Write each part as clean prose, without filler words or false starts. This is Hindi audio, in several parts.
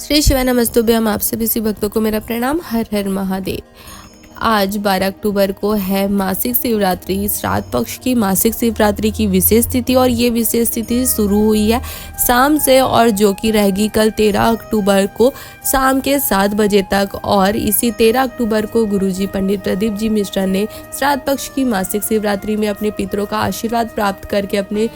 श्री शिवाय नमस्तुभ्यं। हम आप सभी भक्तों को मेरा प्रणाम। हर हर महादेव। आज 12 अक्टूबर को है मासिक शिवरात्रि, श्राद्ध पक्ष की मासिक शिवरात्रि की विशेष तिथि और ये विशेष तिथि शुरू हुई है शाम से और जो कि रहेगी कल 13 अक्टूबर को शाम के 7 बजे तक। और इसी 13 अक्टूबर को गुरुजी पंडित प्रदीप जी मिश्रा ने श्राद्ध पक्ष की मासिक शिवरात्रि में अपने पितरों का आशीर्वाद प्राप्त करके अपने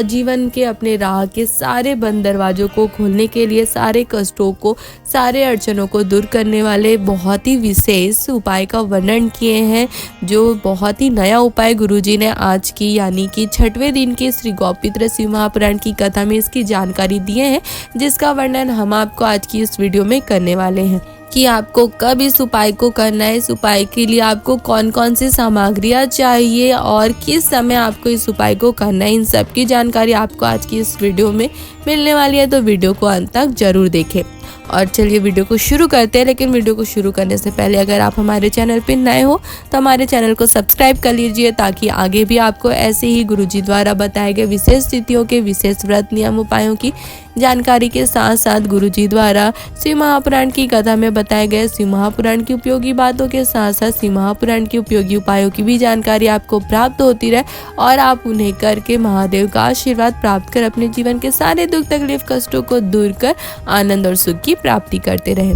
जीवन के अपने राह के सारे बंद दरवाजों को खोलने के लिए, सारे कष्टों को, सारे अड़चनों को दूर करने वाले बहुत ही विशेष उपाय का वर्णन किए हैं। जो बहुत ही नया उपाय गुरुजी ने आज की यानी कि 6वें दिन के श्री गौपित्र शिव महापुराण की कथा में इसकी जानकारी दिए हैं, जिसका वर्णन हम आपको आज की इस वीडियो में करने वाले हैं कि आपको कब इस उपाय को करना है, इस उपाय के लिए आपको कौन कौन सी सामग्रियाँ चाहिए और किस समय आपको इस उपाय को करना है। इन सब की जानकारी आपको आज की इस वीडियो में मिलने वाली है, तो वीडियो को अंत तक जरूर देखें। और चलिए वीडियो को शुरू करते हैं। लेकिन वीडियो को शुरू करने से पहले अगर आप हमारे चैनल पर नए हो तो हमारे चैनल को सब्सक्राइब कर लीजिए, ताकि आगे भी आपको ऐसे ही गुरुजी द्वारा बताए गए विशेष तिथियों के विशेष व्रत नियम उपायों की जानकारी के साथ साथ गुरुजी द्वारा शिव महापुराण की कथा में बताए गए शिव महापुराण की उपयोगी बातों के साथ साथ शिव महापुराण की उपयोगी उपायों की भी जानकारी आपको प्राप्त होती रहे और आप उन्हें करके महादेव का आशीर्वाद प्राप्त कर अपने जीवन के सारे दुख तकलीफ कष्टों को दूर कर आनंद और सुख की प्राप्ति करते रहें।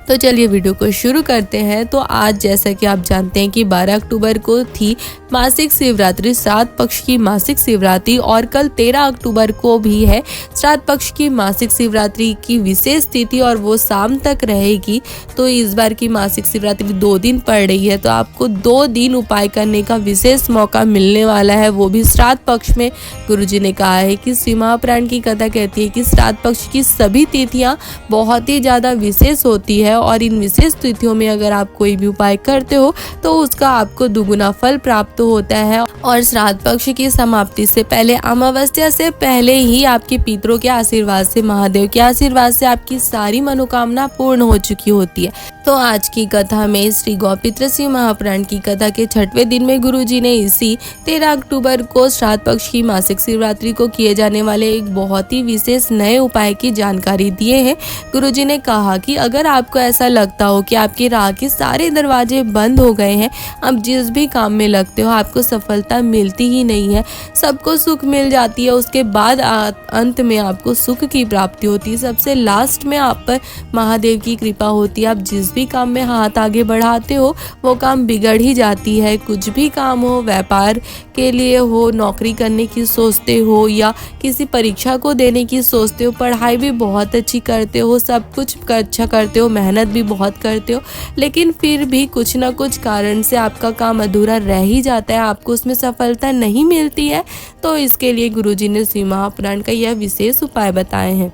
तो चलिए वीडियो को शुरू करते हैं। तो आज जैसा कि आप जानते हैं कि 12 अक्टूबर को थी मासिक शिवरात्रि, श्राद्ध पक्ष की मासिक शिवरात्रि, और कल 13 अक्टूबर को भी है श्राद्ध पक्ष की मासिक शिवरात्रि की विशेष तिथि और वो शाम तक रहेगी। तो इस बार की मासिक शिवरात्रि 2 दिन पड़ रही है, तो आपको 2 दिन उपाय करने का विशेष मौका मिलने वाला है, वो भी श्राद्ध पक्ष में। गुरुजी ने कहा है कि शिव महापुराण की कथा कहती है कि श्राद्ध पक्ष की सभी तिथियां बहुत ही ज़्यादा विशेष होती है और इन विशेष तिथियों में अगर आप कोई भी उपाय करते हो तो उसका आपको दुगुना फल प्राप्त होता है। और श्राद्ध पक्ष की समाप्ति से पहले, अमावस्या से पहले ही आपके पितरों के आशीर्वाद से, महादेव के आशीर्वाद से आपकी सारी मनोकामना पूर्ण हो चुकी होती है। तो आज की कथा में श्री गौपित्र शिव महापुराण की कथा के 6वें दिन में गुरुजी ने इसी 13 अक्टूबर को श्राद्ध पक्ष की मासिक शिवरात्रि को किए जाने वाले एक बहुत ही विशेष नए उपाय की जानकारी दिए हैं। गुरुजी ने कहा कि अगर आपको ऐसा लगता हो कि आपकी राह के सारे दरवाजे बंद हो गए हैं, अब जिस भी काम में लगते हो आपको सफलता मिलती ही नहीं है, सबको सुख मिल जाती है, उसके बाद अंत में आपको सुख की प्राप्ति होती है, सबसे लास्ट में आप पर महादेव की कृपा होती है। आप जिस भी काम में हाथ आगे बढ़ाते हो वो काम बिगड़ ही जाती है। कुछ भी काम हो, व्यापार के लिए हो, नौकरी करने की सोचते हो या किसी परीक्षा को देने की सोचते हो, पढ़ाई भी बहुत अच्छी करते हो, सब कुछ अच्छा करते हो, मेहनत भी बहुत करते हो, लेकिन फिर भी कुछ ना कुछ कारण से आपका काम अधूरा रह ही जाता है, आपको उसमें सफलता नहीं मिलती है। तो इसके लिए गुरुजी ने शिव महापुराण का यह विशेष उपाय बताए हैं।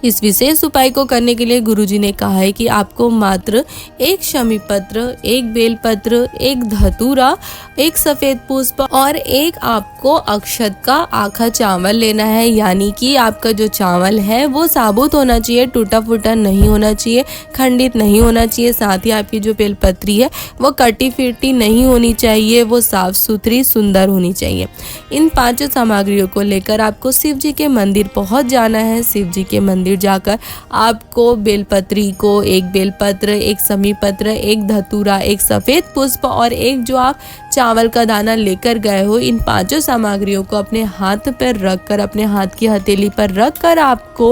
इस विशेष उपाय को करने के लिए गुरुजी ने कहा है कि आपको मात्र 1 शमी पत्र, 1 बेलपत्र, 1 धतूरा, 1 सफेद पुष्प और 1 आपको अक्षत का आखा चावल लेना है। यानी कि आपका जो चावल है वो साबुत होना चाहिए, टूटा फूटा नहीं होना चाहिए, खंडित नहीं होना चाहिए। साथ ही आपकी जो बेलपत्री है वो कटी फिरती नहीं होनी चाहिए, वो साफ सुथरी सुंदर होनी चाहिए। इन 5 सामग्रियों को लेकर आपको शिव जी के मंदिर पहुंच जाना है। शिव जी के मंदिर जाकर आपको बेलपत्री को 1 बेलपत्र, 1 समी पत्र, 1 धतूरा, 1 सफेद पुष्प और 1 जो आप चावल का दाना लेकर गए हो, इन 5 सामग्रियों को अपने हाथ पर रखकर, अपने हाथ की हथेली पर रखकर आपको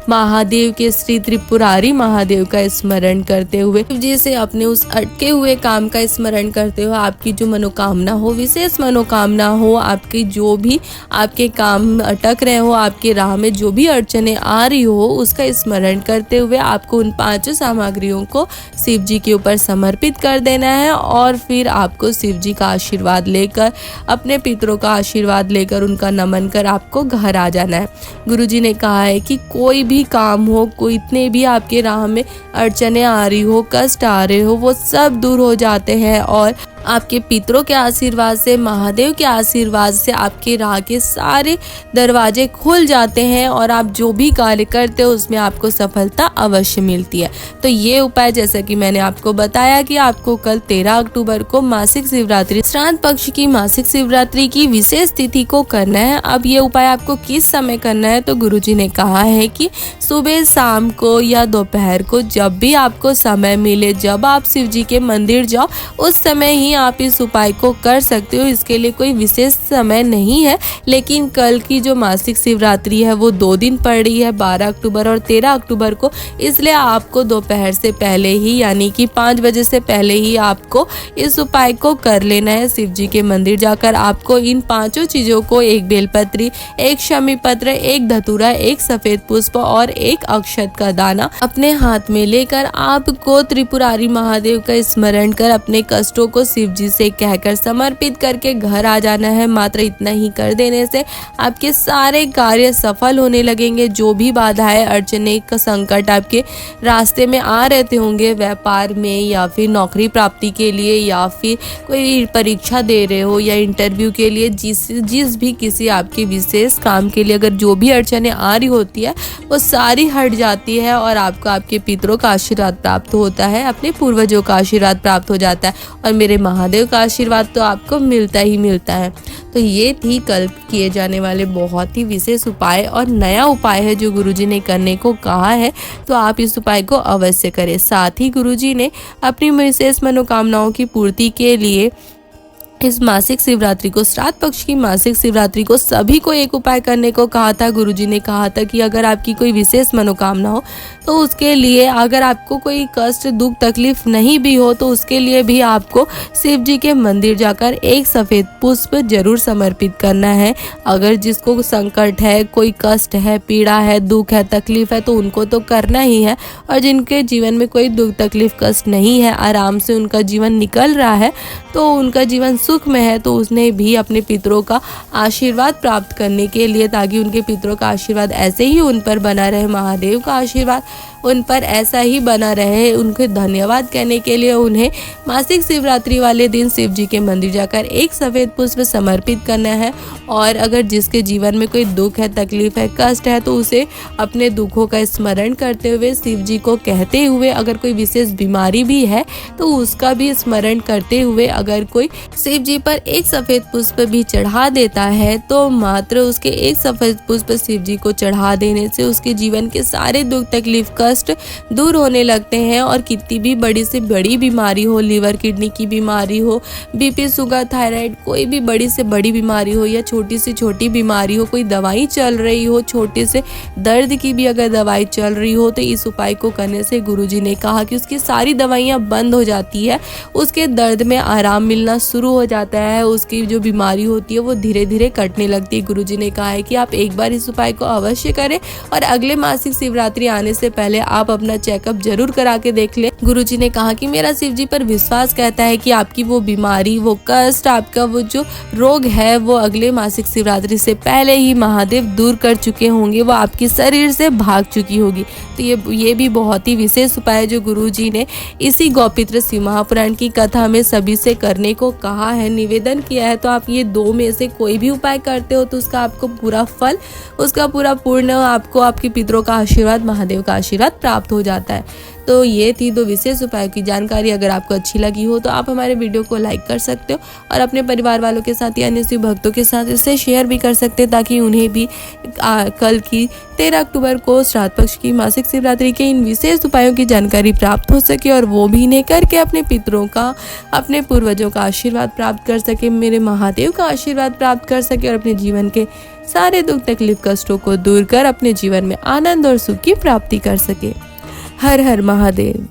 महादेव के, श्री त्रिपुरारी महादेव का स्मरण करते हुए, शिव जी से अपने उस अटके हुए काम का स्मरण करते हुए, आपकी जो मनोकामना हो, विशेष मनोकामना हो, आपकी जो भी आपके काम अटक रहे हो, आपके राह में जो भी अड़चने आ रही हो, उसका स्मरण करते हुए आपको उन 5 सामग्रियों को शिव जी के ऊपर समर्पित कर देना है। और फिर आपको शिव जी का आशीर्वाद लेकर, अपने पितरों का आशीर्वाद लेकर, उनका नमन कर आपको घर आ जाना है। गुरुजी ने कहा है कि कोई भी काम हो, कोई इतने भी आपके राह में अड़चने आ रही हो, कष्ट आ रहे हो, वो सब दूर हो जाते हैं और आपके पितरों के आशीर्वाद से, महादेव के आशीर्वाद से आपके राह के सारे दरवाजे खुल जाते हैं और आप जो भी कार्य करते हो उसमें आपको सफलता अवश्य मिलती है। तो ये उपाय जैसा कि मैंने आपको बताया कि आपको कल 13 अक्टूबर को मासिक शिवरात्रि श्राद्ध पक्ष की मासिक शिवरात्रि की विशेष तिथि को करना है। अब ये उपाय आपको किस समय करना है, तो गुरुजी ने कहा है कि सुबह, शाम को या दोपहर को, जब भी आपको समय मिले, जब आप शिव जी के मंदिर जाओ उस समय ही आप इस उपाय को कर सकते हो। इसके लिए कोई विशेष समय नहीं है, लेकिन कल की जो मासिक शिवरात्रि है वो 2 दिन पड़ रही है, 12 अक्टूबर और 13 अक्टूबर को, इसलिए आपको दोपहर से पहले ही यानी कि 5 बजे से पहले ही आपको इस उपाय को कर लेना है। शिव जी के मंदिर जाकर आपको इन 5 चीज़ों को, एक बेलपत्री, एक शमी पत्र, एक धतूरा, एक सफ़ेद पुष्प और एक अक्षत का दाना अपने हाथ में लेकर आपको त्रिपुरारी महादेव का स्मरण कर अपने कष्टों को शिव जी से कहकर समर्पित करके घर आ जाना है। मात्र इतना ही कर देने से आपके सारे कार्य सफल होने लगेंगे। जो भी बाधाएं, अड़चने, संकट आपके रास्ते में आ रहते होंगे, व्यापार में या फिर नौकरी प्राप्ति के लिए या फिर कोई परीक्षा दे रहे हो या इंटरव्यू के लिए, जिस भी किसी आपके विशेष काम के लिए अगर जो भी अड़चने आ रही होती है वो सारी हट जाती है और आपको आपके पितरों का आशीर्वाद प्राप्त होता है, अपने पूर्वजों का आशीर्वाद प्राप्त हो जाता है और मेरे महादेव का आशीर्वाद तो आपको मिलता ही मिलता है। तो ये थी कल किए जाने वाले बहुत ही विशेष उपाय और नया उपाय है जो गुरुजी ने करने को कहा है, तो आप इस उपाय को अवश्य करें। साथ ही गुरुजी ने अपनी विशेष मनोकामनाओं की पूर्ति के लिए इस मासिक शिवरात्रि को, श्राद्ध पक्ष की मासिक शिवरात्रि को सभी को एक उपाय करने को कहा था। गुरुजी ने कहा था कि अगर आपकी कोई विशेष मनोकामना हो तो उसके लिए, अगर आपको कोई कष्ट, दुख, तकलीफ नहीं भी हो तो उसके लिए भी आपको शिव जी के मंदिर जाकर एक सफ़ेद पुष्प जरूर समर्पित करना है। अगर जिसको संकट है, कोई कष्ट है, पीड़ा है, दुख है, तकलीफ है, तो उनको तो करना ही है, और जिनके जीवन में कोई दुख, तकलीफ, कष्ट नहीं है, आराम से उनका जीवन निकल रहा है, तो उनका जीवन सुख में है, तो उसने भी अपने पितरों का आशीर्वाद प्राप्त करने के लिए, ताकि उनके पितरों का आशीर्वाद ऐसे ही उन पर बना रहे, महादेव का आशीर्वाद उन पर ऐसा ही बना रहे, उनके धन्यवाद कहने के लिए उन्हें मासिक शिवरात्रि वाले दिन शिव जी के मंदिर जाकर एक सफ़ेद पुष्प समर्पित करना है। और अगर जिसके जीवन में कोई दुख है, तकलीफ है, कष्ट है, तो उसे अपने दुखों का स्मरण करते हुए, शिव जी को कहते हुए, अगर कोई विशेष बीमारी भी है तो उसका भी स्मरण करते हुए, अगर कोई शिव जी पर एक सफ़ेद पुष्प भी चढ़ा देता है तो मात्र उसके एक सफ़ेद पुष्प शिव जी को चढ़ा देने से उसके जीवन के सारे दुख, तकलीफ, कष्ट दूर होने लगते हैं। और कितनी भी बड़ी से बड़ी बीमारी हो, लीवर किडनी की बीमारी हो, बीपी, शुगर, थायराइड, कोई भी बड़ी से बड़ी बीमारी हो या छोटी से छोटी बीमारी हो, कोई दवाई चल रही हो, छोटे से दर्द की भी अगर दवाई चल रही हो, तो इस उपाय को करने से गुरुजी ने कहा कि उसकी सारी दवाइयाँ बंद हो जाती है, उसके दर्द में आराम मिलना शुरू हो जाता है, उसकी जो बीमारी होती है वो धीरे धीरे कटने लगती है। गुरुजी ने कहा है कि आप एक बार इस उपाय को अवश्य करें और अगले मासिक शिवरात्रि आने से पहले आप अपना चेकअप जरूर करा के देख लें। गुरुजी ने कहा कि मेरा शिव जी पर विश्वास कहता है कि आपकी वो बीमारी, वो कष्ट, आपका वो जो रोग है वो अगले मासिक शिवरात्रि से पहले ही महादेव दूर कर चुके होंगे, वो आपके शरीर से भाग चुकी होगी। तो ये भी बहुत ही विशेष उपाय है जो गुरुजी ने इसी गौपित्र शिव महापुराण की कथा में सभी से करने को कहा है, निवेदन किया है। तो आप ये 2 में से कोई भी उपाय करते हो तो उसका आपको पूरा फल, उसका पूरा पूर्ण आपको आपके पितरों का आशीर्वाद, महादेव का आशीर्वाद प्राप्त हो जाता है। तो ये थी 2 विशेष उपायों की जानकारी। अगर आपको अच्छी लगी हो तो आप हमारे वीडियो को लाइक कर सकते हो और अपने परिवार वालों के साथ या अन्य शिव भक्तों के साथ इसे शेयर भी कर सकते हैं, ताकि उन्हें भी कल की 13 अक्टूबर को श्राद्ध पक्ष की मासिक शिवरात्रि के इन विशेष उपायों की जानकारी प्राप्त हो सके और वो भी इन्हें करके अपने पितरों का, अपने पूर्वजों का आशीर्वाद प्राप्त कर सके, मेरे महादेव का आशीर्वाद प्राप्त कर सके और अपने जीवन के सारे दुख, तकलीफ, कष्टों को दूर कर अपने जीवन में आनंद और सुख की प्राप्ति कर सके। हर हर महादेव।